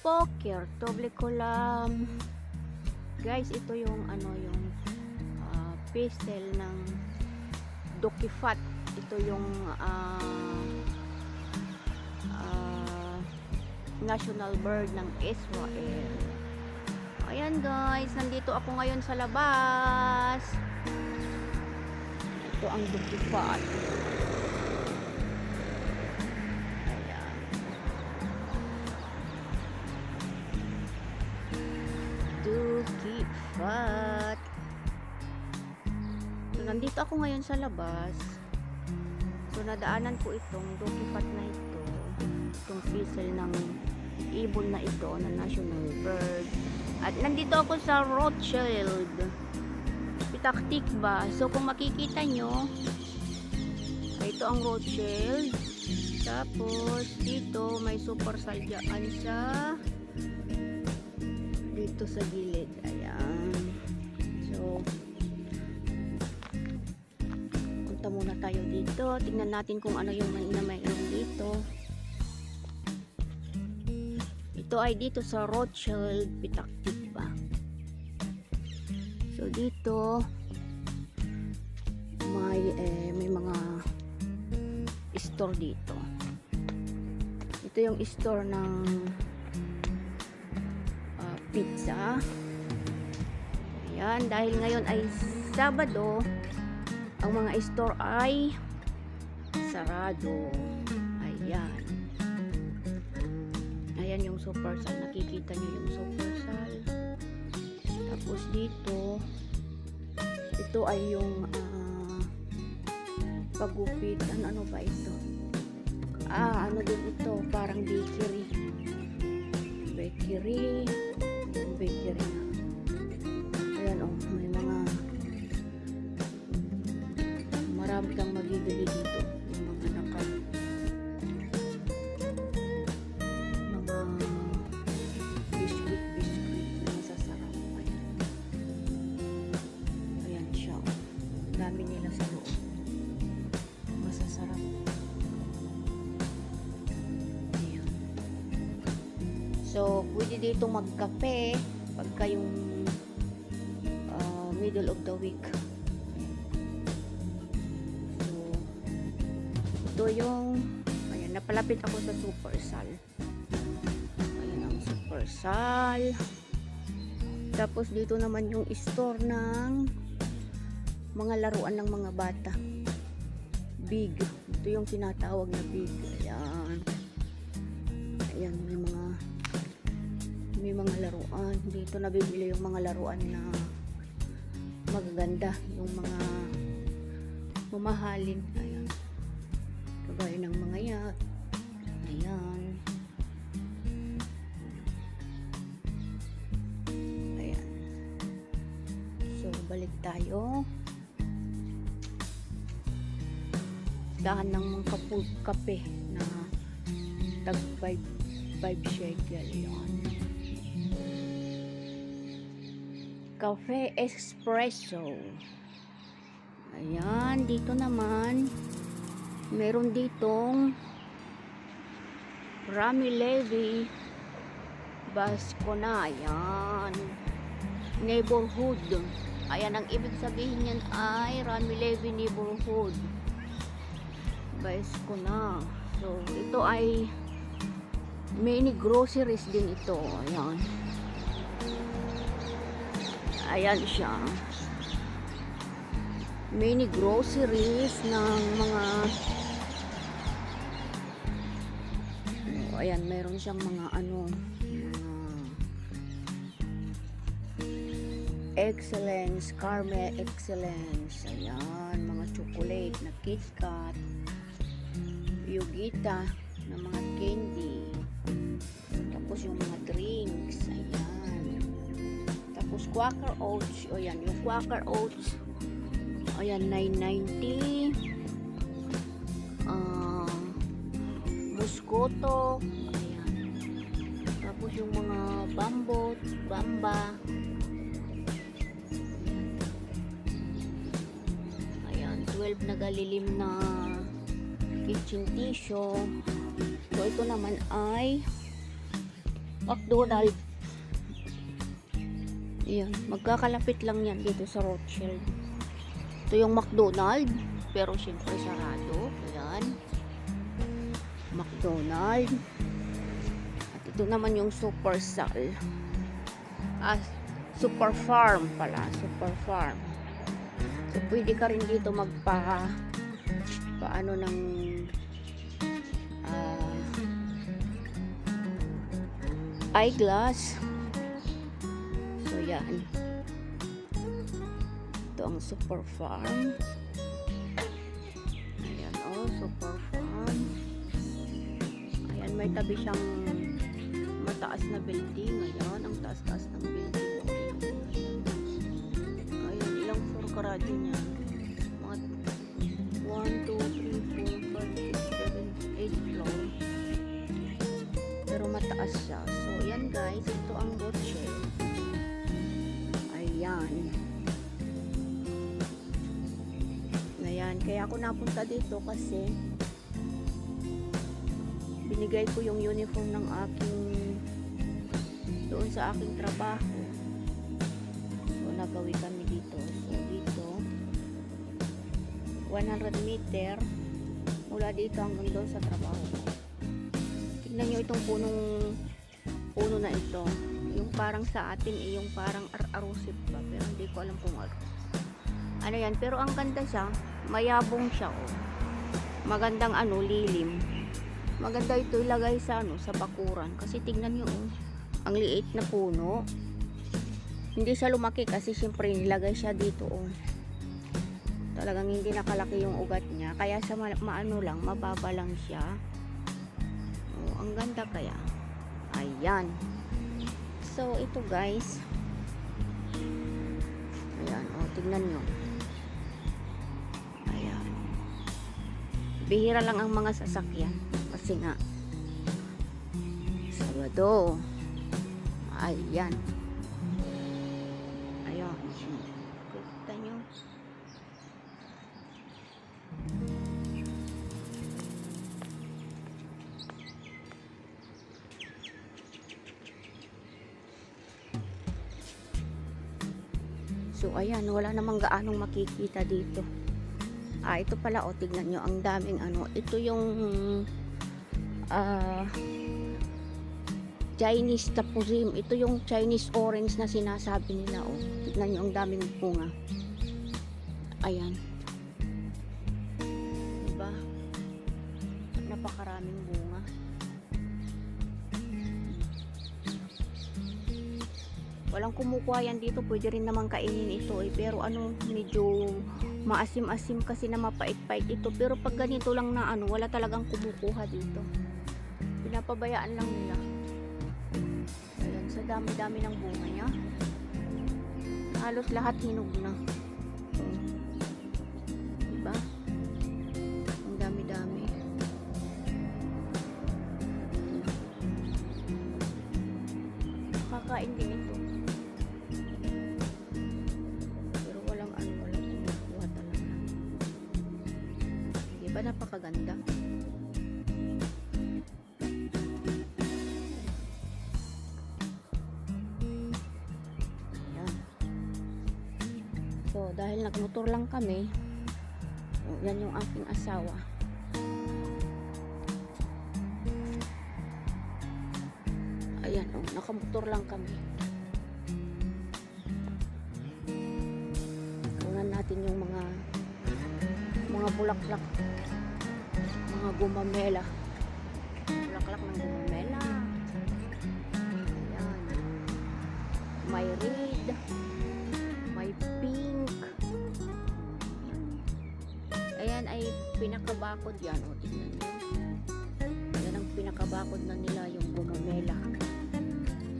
poker doble kolam. Guys, ito yung yung pastel ng Dokifat. Ito yung national bird ng Israel. Ayan guys, nandito ako ngayon sa labas. Ito ang Dokifat. Dokifat. So, nandito ako ngayon sa labas. So, nadaanan ko itong Dokifat na ito. Itong pastel ng ibon na ito na national bird. At nandito ako sa Rothschild, Petah Tikva. So, kung makikita nyo, ito ang Rothschild. Tapos, dito may super salyaan sa dito sa gilid. Ayan. So, punta muna tayo dito. Tingnan natin kung ano yung mayroon dito. Ito ay dito sa Rothschild, Petah Tikva. So, dito may mga store dito. Ito yung store ng pizza. Ayan, dahil ngayon ay Sabado, ang mga store ay sarado. Ayan. Ayan yung Supersal. Nakikita nyo yung Supersal. Tapos dito, ito ay yung pagupit. Ano ba ito? Ano din ito? Parang bakery. Bakery na. Ayan may mga marami kang magibili dito. Yung mga biscuit na masasarap. Ayan siya. Dami nila sa loob. Masasarap. Ayan. So, pwede dito magkape pagka yung middle of the week. So, ito yung ayan, napalapit ako sa Supersal. Ayan ang Supersal. Tapos dito naman yung store ng mga laruan ng mga bata. Big. Ito yung tinatawag na big. Ayan. Ayan, may mga laruan. Dito nabibili yung mga laruan na magaganda, yung mga mamahalin. Ayan. Kagaya ng mga yak. Ayan. Ayan. So, balik tayo. Dahan ng mga kape na tag 5 shekel. Ayan. Cafe Espresso. Ayan, dito naman meron ditong Rami Levi Bascona. Ayan, neighborhood. Ayan, ang ibig sabihin niyan ay Rami Levi neighborhood Bascona. So, ito ay mini groceries din ito. Ayan. Ayan siya. Mini groceries ng mga ayan, meron siyang mga mga Excellence, Carme Excellence. Ayan, mga chocolate na KitKat, Yogita na mga candy. Tapos yung mga drinks. Ayan. Tapos Quaker Oats. O yan, yung Quaker Oats. Ayan, $9.90. Muscoto. Ayan. Tapos yung mga Bamba. Ayan, 12 na galilim na kitchen tissue. So, ito naman ay McDonald. Ayan, magkakalapit lang yan dito sa Rothschild. Ito yung McDonald, pero syempre sarado. Ayan, McDonald. At ito naman yung Supersal. Super Farm pala, Super Farm. So pwede ka rin dito paano ng eyeglass. So yan, ito ang Super Farm. Ayan, Super Farm. Ayan, may tabi siyang mataas na building. Ayan, ang taas-taas ng building. Ayan, ilang floor karado niya? Mga 1, 2, 3, 4, 5, 6, 7, 8 floor. Pero mataas siya. So, yan guys, ito ang Rothschild. Ayan. Ayan, kaya ako napunta dito kasi binigay ko yung uniform ng doon sa aking trabaho. So, nagawi kami dito. So, dito 100 meter mula dito hanggang doon sa trabaho ko. Tignan nyo itong puno na ito. Yung parang sa atin yung parang arusip pa, pero hindi ko alam kung ano yan. Pero ang ganda siya, mayabong siya. Magandang lilim. Maganda ito ilagay sa sa bakuran kasi tignan nyo ang liit na puno. Hindi siya lumaki kasi syempre nilagay siya dito talagang hindi nakalaki yung ugat niya, kaya sa lang, mababa lang siya. Ang ganda kaya. Ayan. So ito guys, ayan, tignan nyo. Ayan, bihira lang ang mga sasakyan kasi nga Sabado. Ayan. Ayan. Kita nyo. So ayan, wala namang gaanong makikita dito. Ito pala, tignan nyo, ang daming ito yung Chinese tapurim. Ito yung Chinese orange na sinasabi nila. Tignan nyo, ang daming bunga. Ayan, diba? Napakaraming bunga. Walang kumukuha yan dito. Pwede rin naman kainin ito pero medyo maasim-asim kasi na mapait-pait ito. Pero pag ganito lang na wala talagang kumukuha dito. Pinapabayaan lang nila. Ayan, sa dami-dami ng bunga niya. Halos lahat hinog na. Diba? Ang dami-dami. Kakain din ito. Pero walang kumukuha talaga. Diba napakaganda? So, dahil nagmotor lang kami, yan yung aking asawa. Ayan, nakamotor lang kami. Kunan natin yung mga bulaklak, mga gumamela. Bulaklak ng gumamela. Ayan. May red, may pink. Ayan ay pinakabakod yan. Tingnan nyo. Ayan ang pinakabakod na nila, yung gumamela.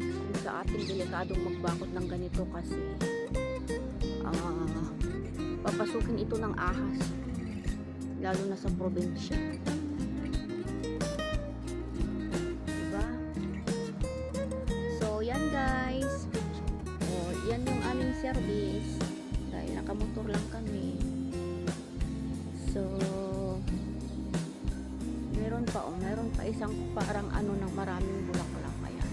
Kung sa ating delikadong magbakod ng ganito kasi papasukin ito ng ahas, lalo na sa probinsya. Diba? So yan guys, yan yung aming service dahil nakamotor lang kami. So meron pa isang parang ng maraming bulaklak. Ayan.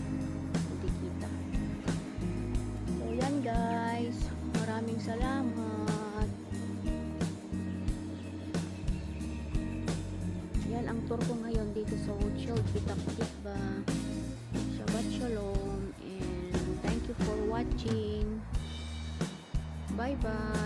tour ko ngayon dito sa Rothschild, Pitak Tikba. Shabbat Shalom and thank you for watching. Bye bye.